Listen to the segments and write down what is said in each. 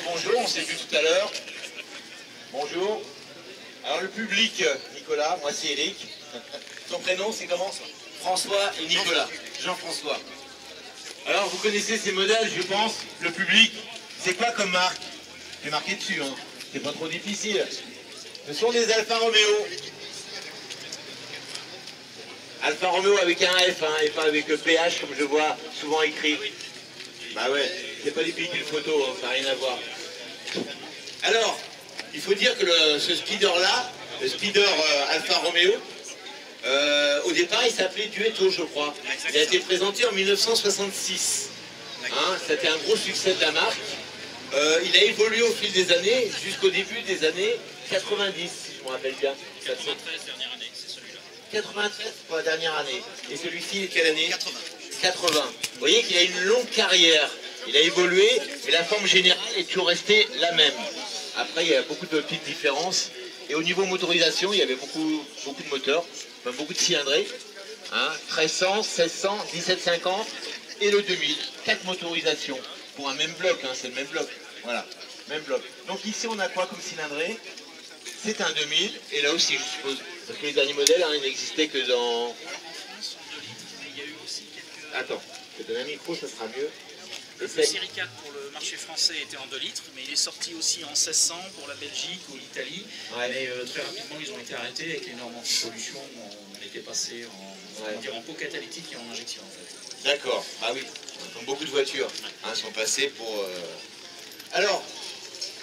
bonjour, on s'est vu tout à l'heure. Bonjour. Alors le public, Nicolas, moi c'est Eric. Ton prénom c'est comment? François et Nicolas. Jean-François. Alors vous connaissez ces modèles, je pense. Le public, c'est quoi comme marque? C'est marqué dessus, hein. C'est pas trop difficile. Ce sont des Alfa Romeo. Alfa Romeo avec un F, hein, et pas avec le PH comme je vois souvent écrit. Bah ouais, c'est pas des véhicules photo, hein, ça n'a rien à voir. Alors, il faut dire que ce speeder-là, le speeder Alfa Romeo, au départ il s'appelait Duetto, je crois. Il a été présenté en 1966. Hein, c'était un gros succès de la marque. Il a évolué au fil des années, jusqu'au début des années 90, si je me rappelle bien. 93, dernière année, c'est celui-là. 93 pour la dernière année. Et celui-ci est quelle année? 80. 80. Vous voyez qu'il a une longue carrière. Il a évolué, mais la forme générale est toujours restée la même. Après, il y a beaucoup de petites différences. Et au niveau motorisation, il y avait beaucoup de moteurs, même beaucoup de cylindrées. Hein, 1300, 1600, 1750 et le 2000. 4 motorisations pour un même bloc, hein, c'est le même bloc. Voilà, même bloc. Donc ici, on a quoi comme cylindrée? C'est un 2000, et là aussi, je suppose. Parce que les derniers modèles, hein, ils n'existaient que dans... Attends, je te donne un micro, ça sera mieux. Le série 4 pour le marché français était en 2 litres, mais il est sorti aussi en 1600 pour la Belgique ou l'Italie. Ouais. Mais très rapidement, ils ont été arrêtés avec les normes anti-pollution. On était passé en pot catalytique et en injection en fait. D'accord, ah oui, donc beaucoup de voitures hein, sont passées pour... Alors,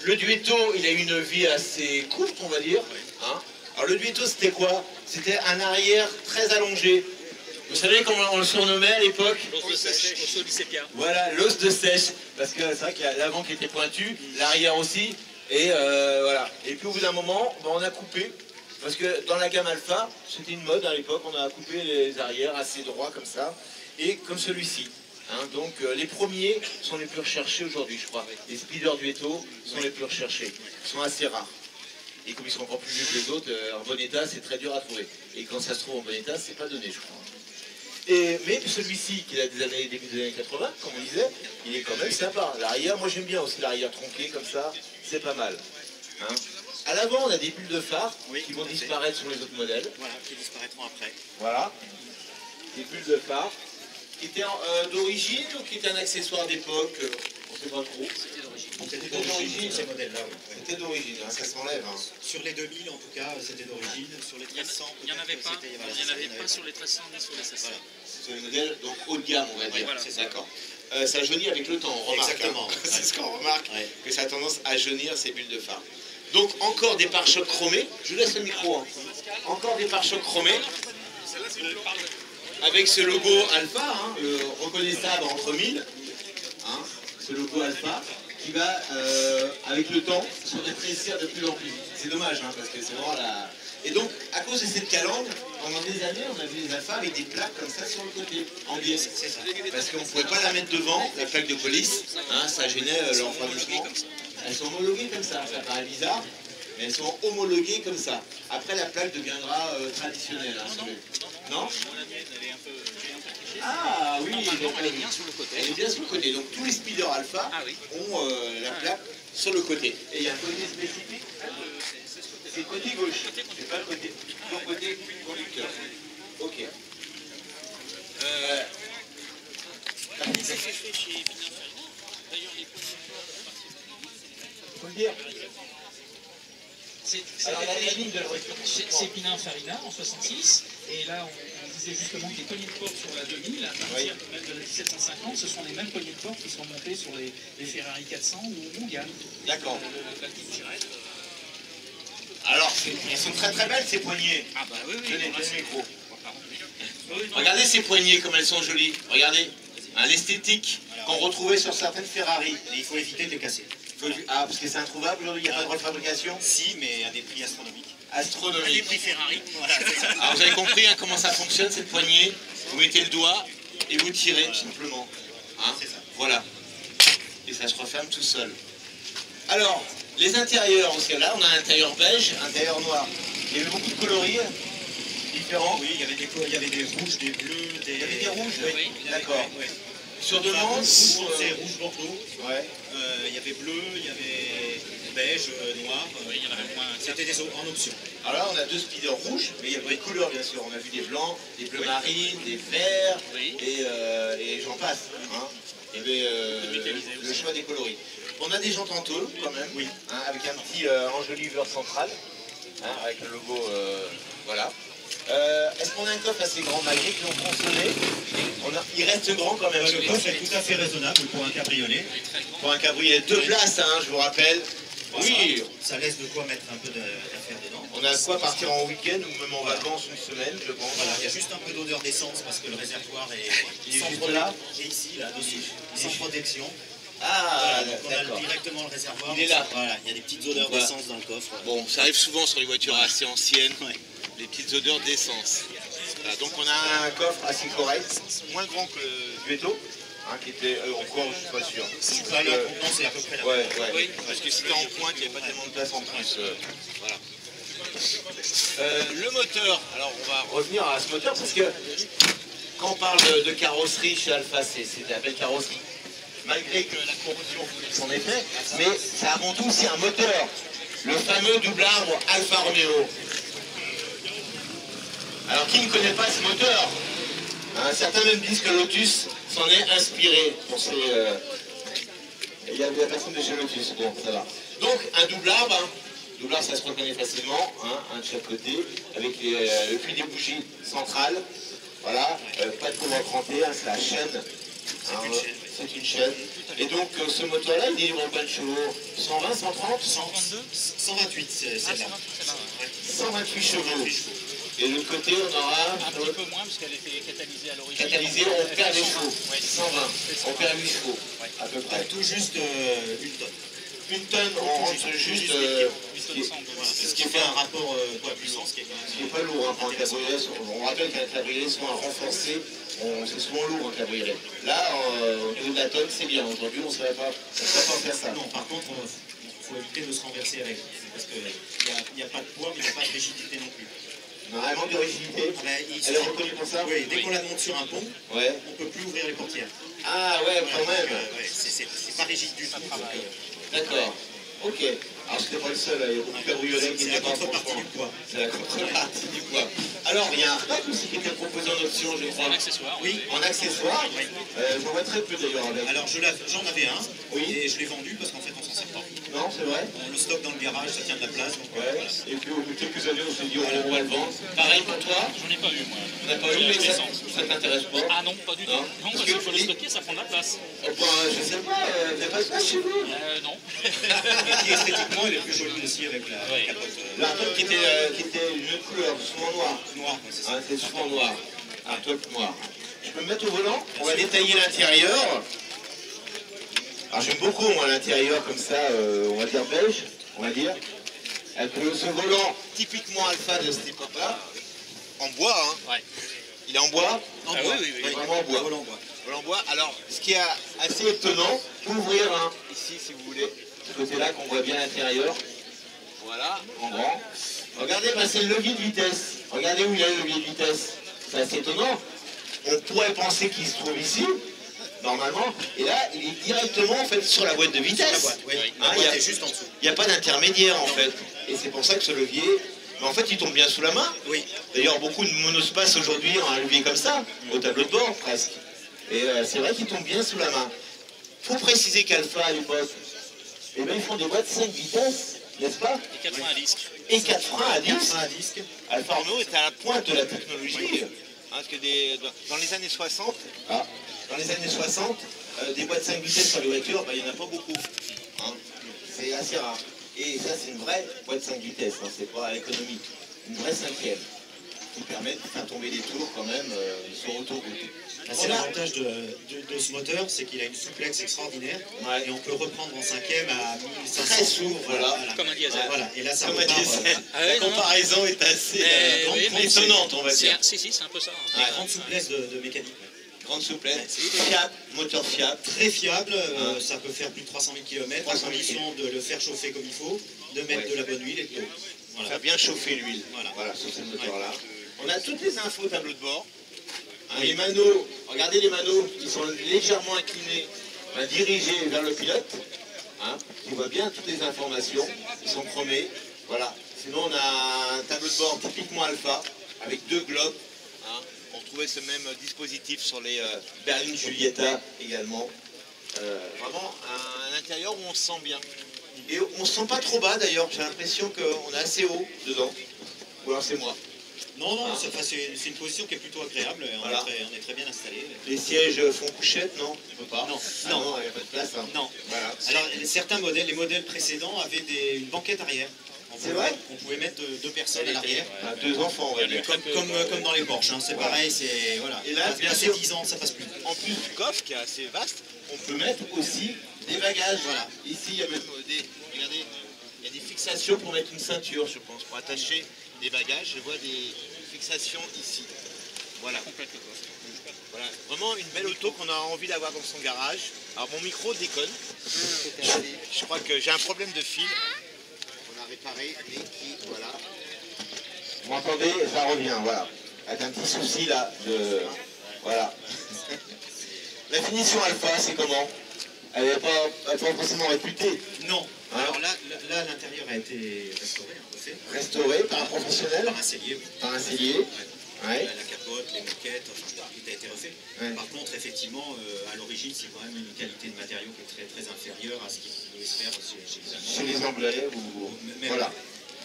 le Duetto, il a eu une vie assez courte, on va dire. Hein. Alors le Duetto, c'était quoi? C'était un arrière très allongé. Vous savez comment on le surnommait à l'époque? L'os de sèche, osso di seppia. Voilà, l'os de sèche. Parce que c'est vrai qu'il y a l'avant qui était pointu, l'arrière aussi. Et voilà. Et puis au bout d'un moment, on a coupé. Parce que dans la gamme Alpha, c'était une mode à l'époque, on a coupé les arrières assez droits comme ça. Et comme celui-ci. Hein, donc les premiers sont les plus recherchés aujourd'hui, je crois. Les speeders Duetto sont les plus recherchés. Ils sont assez rares. Et comme ils sont encore plus vieux que les autres, en bon état, c'est très dur à trouver. Et quand ça se trouve en bon état, c'est pas donné, je crois. Mais celui-ci, qui a des années, début des années 80, comme on disait, il est quand même sympa. L'arrière, moi j'aime bien aussi l'arrière tronqué comme ça, c'est pas mal. Hein. À l'avant, on a des bulles de phare qui vont disparaître sur les autres modèles. Voilà, qui disparaîtront après. Voilà. Des bulles de phare qui étaient d'origine ou qui étaient un accessoire d'époque, on ne sait pas trop. C'était d'origine. C'était d'origine, ces modèles-là. Oui. c'était d'origine, hein, ça s'enlève. Hein. Sur les 2000, en tout cas, c'était d'origine. Sur les 1300, Il n'y en avait pas, sur les 1300 ni sur les 1600. Voilà. C'est un modèle donc haut de gamme, on va dire. Voilà. C'est d'accord. Ça jaunit avec le temps, on remarque. Exactement. Hein. C'est ce qu'on remarque, Ouais. que ça a tendance à jaunir ces bulles de phare. Donc encore des pare-chocs chromés. Je vous laisse le micro. Hein. Encore des pare-chocs chromés. Avec ce logo Alpha, hein, reconnaissable entre mille. Hein, ce logo Alpha qui va, avec le temps, se rétrécir de plus en plus. C'est dommage, hein, parce que c'est vraiment la... Et donc, à cause de cette calandre, pendant des années, on a vu les Alpha avec des plaques comme ça sur le côté, en biais. Parce qu'on ne pouvait pas la mettre devant, la plaque de police, hein, ça gênait l'enfreindissement. Elles sont homologuées comme ça paraît bizarre, mais elles sont homologuées comme ça. Après, la plaque deviendra traditionnelle. Hein, non, La mienne, elle est un peu trichée. ah oui, Normalement, elle est bien sur le côté. elle est bien sur le côté. Donc tous les speeders Alpha ont la plaque sur le côté. Et il y a un côté spécifique. C'est le côté gauche. C'est pas le côté conducteur. Ok. C'est fait chez Pininfarina. D'ailleurs, les Faut le dire. Alors la C'est ligne de la voiture. Pininfarina en 66. Et là, on disait justement que les poignées de porte sur la 2000, à partir même de la 1750, ce sont les mêmes poignées de porte qui sont montées sur les Ferrari 400 ou Mégane. D'accord. La petite tirette. Alors, elles sont très très belles ces poignées. Ah bah oui, oui. Tenez, tenez le micro. Oui, non. Regardez ces poignées comme elles sont jolies. Regardez. Hein, l'esthétique qu'on retrouvait sur certaines Ferrari. Et il faut éviter de les casser. Ah, parce que c'est introuvable aujourd'hui, il n'y a pas de droit de fabrication. Si, mais à des prix astronomiques. Les Astronomique. prix Ferrari. Voilà, c'est ça. Alors vous avez compris hein, comment ça fonctionne cette poignée. Vous mettez le doigt et vous tirez tout simplement. Hein, C'est ça. voilà. Et ça se referme tout seul. Alors, les intérieurs, parce que là on a un intérieur beige, un intérieur noir. Il y avait beaucoup de coloris différents. Oui, il y avait des rouges, des bleus, des... Il y avait des rouges, Oui, oui. il y avait- D'accord. oui. Sur demande C'est rouge Bordeaux. Ouais. Il y avait bleu, il y avait beige, noir. Oui, il y en avait moins. C'était en option. Alors là, on a 2 speeders rouges, mais il y a des couleurs, bien sûr. On a vu des blancs, des bleus marines, des verts, Oui. et j'en passe. Hein. Il y avait le choix des coloris. On a des jantes en tôle, quand même, Oui. hein, avec un petit enjoliveur central, hein, avec le logo, voilà. Est-ce qu'on a un coffre assez grand malgré qu'ils l'ont consommé? Il reste grand quand même. Le coffre est tout à fait raisonnable pour un cabriolet. Pour un cabriolet 2 places, hein, je vous rappelle. Oui, Ça laisse de quoi mettre un peu d'affaires dedans. on a de quoi partir en week-end ou même en vacances une semaine, je pense. Voilà, il y a juste un peu d'odeur d'essence parce que le réservoir est sans juste protection. là. Et ici, là, dessus, sans protection. Ah, Voilà, donc on a d'accord. directement le réservoir. Il est là. Voilà, il y a des petites odeurs Voilà. d'essence dans le coffre. Bon, ça arrive souvent sur les voitures assez anciennes, Ouais. les petites odeurs d'essence. Voilà, donc on a un coffre assez correct, moins grand que le Duetto, hein, qui était encore, je suis pas sûr. Là, le contenant, c'est à peu près la Ouais, ouais. Oui, parce que c'était en pointe, il n'y avait pas tellement de place en plus. Voilà. Le moteur, alors on va revenir à ce moteur parce que quand on parle de carrosserie chez Alfa, c'est de la belle carrosserie. Malgré que la corrosion s'en est fait, mais c'est avant tout aussi un moteur. Le fameux double arbre Alfa Romeo. Alors qui ne connaît pas ce moteur, hein, certains même disent que Lotus s'en est inspiré pour ces... Il y a personne de chez Lotus, bon ça va. Donc un double arbre, hein. Double arbre ça se reconnaît facilement, hein, un de chaque côté, avec le puits des bougies centrales. Voilà, pas de courant cranté, hein, c'est la chaîne. Hein, c'est une chaîne. Et donc ce moteur-là, il délivre combien de chevaux? 120, 130 122 128, c'est Ah, là. 128 chevaux. Et de l'autre côté, on aura un petit peu moins parce qu'elle était catalysée à l'origine. catalysé, on perd des chevaux. Ouais. 120, on perd 8 chevaux, à peu près. Tout juste une tonne. Une tonne, on rentre juste Ce qui fait un rapport poids-puissance qui est quand ce qui même... n'est pas lourd, hein, pour un cabriolet. On rappelle qu'un cabriolet soit renforcé, c'est souvent lourd un cabriolet. Là, au niveau de la tonne, c'est bien. Aujourd'hui, on ne saurait pas faire ça. Non, par contre, il faut éviter de se renverser avec. Parce qu'il n'y a pas de poids, mais il n'y a pas de rigidité non plus. Non, elle manque de rigidité. Elle est reconnue pour ça? Oui, dès qu'on la monte sur un pont, Ouais. on ne peut plus ouvrir les portières. Ah ouais, quand même. C'est pas rigide du tout. D'accord. Ok. Alors c'était pas le seul, il y a beaucoup de cabriolets qui C'est n'étaient la pas contrepartie franchement. du poids. C'est la contrepartie du poids. Alors, il y a un rack aussi qui était proposé en option, je crois. Un accessoire. Oui, En accessoire. J'en vois très peu d'ailleurs avec. alors j'en avais un, Oui. et je l'ai vendu parce qu'en fait on s'en sert pas. Non, c'est vrai. On le stocke dans le garage, ça tient de la place. Donc, Ouais. voilà. Et puis au bout de quelques années, on s'est dit, on va le vendre. Pareil pour toi. J'en ai pas eu, moi. On n'a pas eu, mais ça t'intéresse pas. Ah non, pas du tout. Non. Non, parce qu'il faut le stocker, ça prend de la place. Je sais pas, il n'y a pas de place chez vous. Non. Et qui esthétiquement il est plus joli aussi avec la Ouais. capote La top qui était une couleur, souvent noire. noire. Ouais, c'est ça. Hein, c'est souvent noir. Un top noir. Je peux me mettre au volant? On va détailler l'intérieur. Alors j'aime beaucoup moi l'intérieur comme ça, on va dire beige, on va dire. Avec ce volant typiquement alpha de cette époque-là. En bois, hein. Ouais. Il est en bois? En Ah bois. oui, oui, oui. Vraiment en bois. Volant en bois. Volant en bois. Alors, ce qui est assez étonnant, ouvrir hein, ici si vous voulez, ce côté-là qu'on voit bien l'intérieur. Voilà, en grand. Regardez, bah, c'est le levier de vitesse. Regardez où il y a le levier de vitesse. C'est assez étonnant. On pourrait penser qu'il se trouve ici, normalement. Et là, il est directement en fait sur la boîte de vitesse. La boîte, oui. Hein, La boîte est juste en dessous. il n'y a pas d'intermédiaire en fait. Et c'est pour ça que ce levier, mais en fait, il tombe bien sous la main. Oui. D'ailleurs, beaucoup de monospaces aujourd'hui ont un levier comme ça, au tableau de bord presque. Et c'est vrai qu'il tombe bien sous la main. Il faut préciser qu'Alpha à l'époque, eh ben, ils font des boîtes 5 vitesses, n'est-ce pas? Et 4 freins à disque. Et 4 freins à 10. Un disque. Alfa Romeo est à la pointe de la technologie. Hein, parce que dans les années 60, des boîtes 5 vitesses sur les voitures, bah, il n'y en a pas beaucoup. Hein. C'est assez rare. Et ça, c'est une vraie boîte 5 vitesses, hein, c'est pas économique. Une vraie cinquième qui permet de faire tomber les tours quand même sur autoroute. C'est l'avantage de ce moteur, c'est qu'il a une souplesse extraordinaire. Ouais. Et on peut reprendre en cinquième à 1500 Très souple, voilà. Comme un diesel. Voilà. Et là, ça Comme un repart, diesel. Ah ouais, La non. comparaison est assez oui, mais étonnante, on va dire. Si, c'est un peu ça. Hein. Ouais. grande souplesse de mécanique. Grande souplesse, fiable, moteur fiable. Très fiable, ça peut faire plus de 300 000 km, à 300 000 condition de le faire chauffer comme il faut, de mettre de la bonne huile et tout. Voilà. Faire bien chauffer l'huile. Voilà. Sur ce moteur-là. On a toutes les infos au tableau de bord. Hein, les manos, regardez les manos, ils sont légèrement inclinés, dirigés vers le pilote. Hein, tu vois bien toutes les informations, ils sont chromés. Voilà. Sinon, on a un tableau de bord typiquement alpha, avec 2 globes. Hein. On retrouvait ce même dispositif sur les berlines Giulietta également. Vraiment un intérieur où on se sent bien. Et on ne se sent pas trop bas d'ailleurs, j'ai l'impression qu'on est assez haut dedans. Ou alors c'est moi. Non, c'est une position qui est plutôt agréable, Voilà. on est très bien installé. Les sièges font couchette, non? On peut pas. Non, non, il n'y a pas de place. Hein. Non. Voilà. Alors certains modèles, les modèles précédents avaient une banquette arrière. C'est vrai. On pouvait mettre 2 personnes à l'arrière. 2 enfants, on va dire. Comme dans les Porsche, hein, c'est pareil, c'est voilà. Et là, bien sûr, 10 ans, ça passe plus. En plus du coffre qui est assez vaste, on peut mettre aussi des bagages. Voilà. Ici, il y a même regardez, il y a des fixations pour mettre une ceinture, je pense, pour attacher des bagages. Je vois des fixations ici. Voilà. Voilà. Vraiment une belle auto qu'on a envie d'avoir dans son garage. Alors mon micro déconne. Je crois que j'ai un problème de fil. On a réparé et qui, voilà. Vous m'entendez? Ça revient, voilà. Avec un petit souci là de. Voilà. La finition alpha, c'est comment? Elle n'est pas forcément réputée. Non. Hein? Alors là l'intérieur a été restauré, refait. Restaurée par un professionnel? Par un sellier, oui. Par un sellier. Ouais. La capote, les moquettes, enfin, tout a été refait. Ouais. Par contre, effectivement, à l'origine, c'est quand même une qualité de matériau qui est très, très inférieure à ce qu'ils pouvaient se faire chez les Anglais ou... Même, Voilà.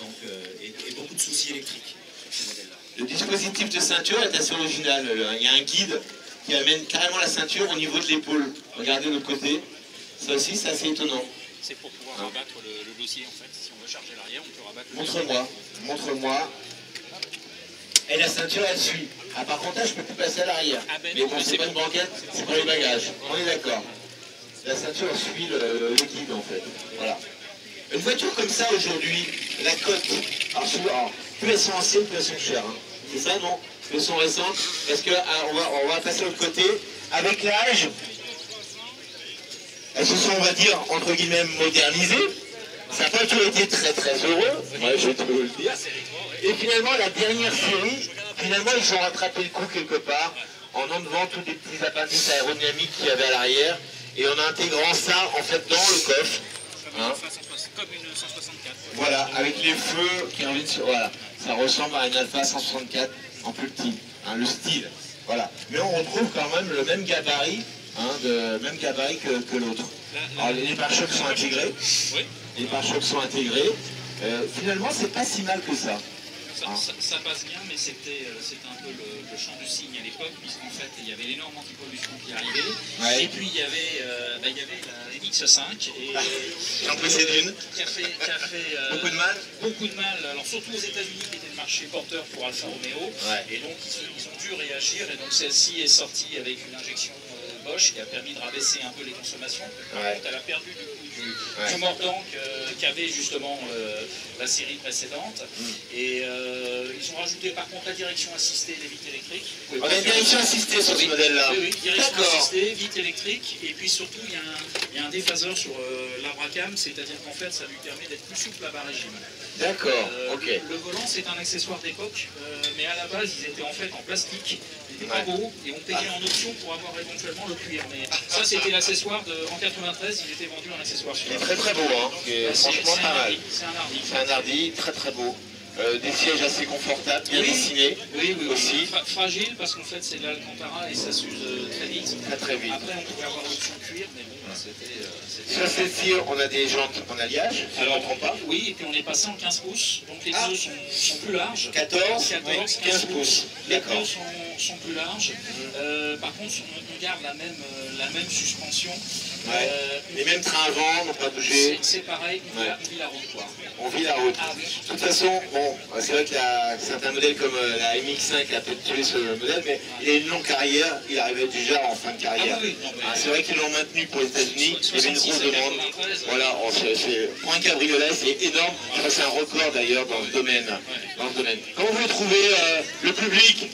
Donc, et beaucoup de soucis électriques sur ce modèle-là. Le dispositif de ceinture est assez original. Il y a un guide qui amène carrément la ceinture au niveau de l'épaule. Regardez de l'autre côté. Ça aussi, c'est assez étonnant. C'est pour pouvoir rabattre le dossier en fait. Si on veut charger l'arrière, on peut rabattre le Montre-moi. Montre-moi. Et la ceinture, elle suit. Ah, par contre, là, je ne peux plus passer à l'arrière. Ah ben mais non, bon, mais c'est c'est pas une banquette, c'est pour les bagages. On est d'accord. La ceinture, elle suit le guide, en fait. Voilà. Une voiture comme ça, aujourd'hui, la cote. Alors, plus elles sont anciennes, plus elles sont chères. Hein. C'est ça, non? Plus elles sont récentes. Parce que, on va passer de l'autre côté. Avec l'âge, elles se sont, on va dire, entre guillemets, modernisées. Ça n'a pas toujours été très très heureux, moi je peux vous le dire. Et finalement, la dernière série, finalement, ils ont rattrapé le coup quelque part en enlevant tous les petits appendices aérodynamiques qu'il y avait à l'arrière et en intégrant ça en fait dans le coffre. Hein. Comme une 164. Voilà, avec les feux qui reviennent sur. Voilà, ça ressemble à une Alpha 164 en plus petit, hein, le style. Voilà. Mais on retrouve quand même le même gabarit, hein, même gabarit que l'autre. Alors les pare-chocs sont intégrés. Oui. Les pare-chocs sont intégrés. Finalement, c'est pas si mal que ça. Ça passe bien, mais c'était un peu le champ du cygne à l'époque, puisqu'en fait, il y avait l'énorme antipollution qui arrivait. Ouais. Et puis, il y avait la MX-5 J'en précède une. qui a fait Beaucoup de mal. beaucoup de mal. Alors, surtout aux États-Unis, qui était le marché porteur pour Alfa Romeo. Ouais. Et donc, ils ont dû réagir. Et donc, celle-ci est sortie avec une injection Bosch qui a permis de rabaisser un peu les consommations. Par Ouais. contre, elle a perdu Ouais. du mordant qu'avait justement la série précédente. Et ils ont rajouté par contre la direction assistée et les vitres électriques. On a une direction assistée sur ce modèle-là. Oui, oui, direction D'accord. assistée, vitres électriques. Et puis surtout, il y a un déphaseur sur l'arbre à cam, c'est-à-dire qu'en fait, ça lui permet d'être plus souple à bas régime. D'accord, ok. Le volant, c'est un accessoire d'époque, mais à la base, ils étaient en fait en plastique. Ils n'étaient pas Ouais. beaux et on payait en option pour avoir éventuellement le cuir. Mais ça, c'était l'accessoire en 93, il était vendu en accessoire sur Il est très très beau, hein. Franchement c'est pas un mal. hardy, c'est un hardy. C'est un hardy, très très beau. Des sièges assez confortables, bien Oui. dessinés. Oui, oui, Aussi. Fragile parce qu'en fait c'est de l'Alcantara et ça s'use très vite. Très très vite. Après on pouvait avoir l'option cuir, mais bon, c'était. Sur celle-ci, on a des jantes en alliage, si je ne me trompe pas. Oui, et puis on est passé en 15 pouces, donc les Ah. pneus sont plus larges. 14, 14, 15 pouces. Les D'accord. pneus sont plus larges. Par contre, on garde la même suspension. Ouais. Les mêmes trains avant n'ont pas bougé. C'est pareil, on Ouais. vit la route quoi. On vit la route. Ah oui. De toute façon, bon, c'est vrai que certains modèles comme la MX5 a peut-être tué ce modèle, mais il a une longue carrière, il arrivait déjà en fin de carrière. Ah oui, non, mais- C'est vrai qu'ils l'ont maintenu pour les États-Unis, il y avait une 66 grosse et demande. 93, Voilà, pour un cabriolet, c'est énorme. Je crois que c'est un record d'ailleurs dans ce domaine. Comment vous trouvez le public,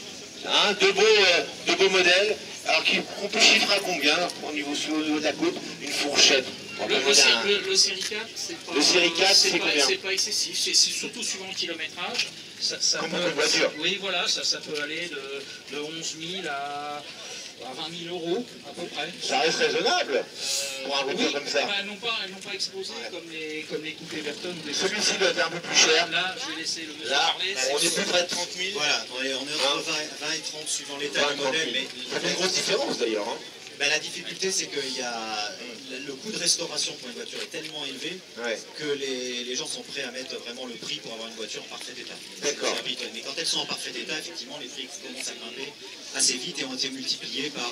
hein, de beaux modèles, alors qu'on peut chiffrer à combien au niveau de la côte? Une fourchette. On peut demander Le Série 4, c'est pas, Le Série 4, c'est combien? c'est pas excessif, c'est surtout suivant le kilométrage. Ça Comme peut, beaucoup de voitures. oui, voilà, ça peut aller de 11 000 à 20 000 euros, à peu près. Ça reste raisonnable pour un voiture Oui, comme ça. bah, elles n'ont pas explosé comme les coupés Berton. Celui-ci doit être un peu plus cher. Là, je vais laisser le monsieur Là, parler. on est plus près de 30 000. Voilà, on est entre 20 et 30 suivant l'état du modèle. Mais ça fait une grosse différence d'ailleurs. Hein. ben, la difficulté, c'est que le coût de restauration pour une voiture est tellement élevé Ouais. que les gens sont prêts à mettre vraiment le prix pour avoir une voiture en parfait état. D'accord. Mais quand elles sont en parfait état, effectivement, les prix commencent à grimper assez vite et ont été multipliés par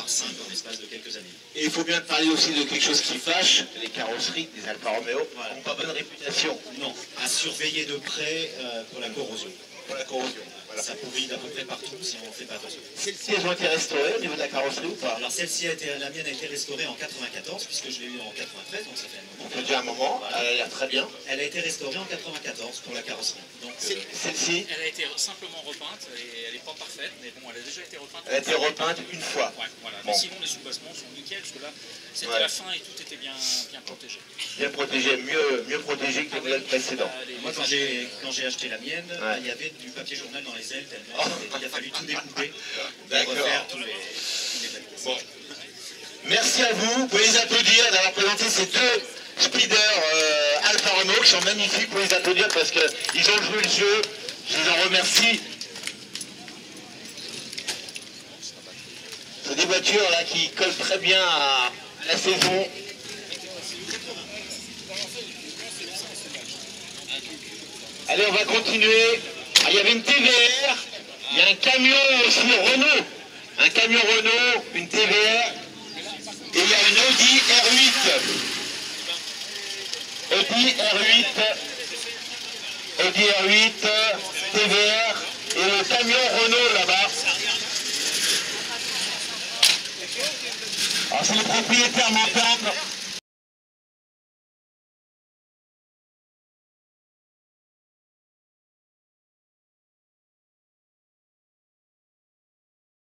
5 en l'espace de quelques années. Et il faut bien parler aussi de quelque chose qui fâche. Les carrosseries des Alfa Romeo Voilà. n'ont pas bonne réputation. Non, à surveiller de près pour la corrosion. Pour la corrosion. Voilà. Ça pourrit d'à peu près partout si on ne fait pas attention. Celles-ci, elles ont été restaurées au niveau de la carrosserie ou pas? Alors celle-ci, la mienne a été restaurée en 94, puisque je l'ai eue en 93, donc ça fait un moment. Ça fait déjà un moment, Voilà. elle a l'air très bien. Elle a été restaurée en 94 pour la carrosserie. Donc, Celle-ci, Elle a été simplement repeinte et elle n'est pas parfaite, mais bon, elle a déjà été repeinte. elle a été repeinte une fois. Ouais, voilà. Bon. Mais sinon, les soubassements sont nickel, parce que là, c'était Ouais. la fin et tout était bien protégé. Bien protégé, mieux protégé que le modèle précédent. moi, quand j'ai acheté la mienne, Ouais. il y avait du papier journal dans les ailes, tellement il a fallu tout découper et D'accord. refaire tous les validations. Bon. Merci à vous. Vous pouvez les applaudir d'avoir présenté ces deux speeders Alfa Romeo qui sont magnifiques. Vous pouvez les applaudir parce qu'ils ont joué le jeu. Je les en remercie. C'est des voitures là qui collent très bien à la saison. Allez, on va continuer. Ah, il y avait une TVR. Il y a un camion aussi Renault. Un camion Renault, une TVR. Et il y a une Audi R8. Audi R8. Audi R8, TVR. Et le camion Renault là-bas. Alors c'est le propriétaire mental.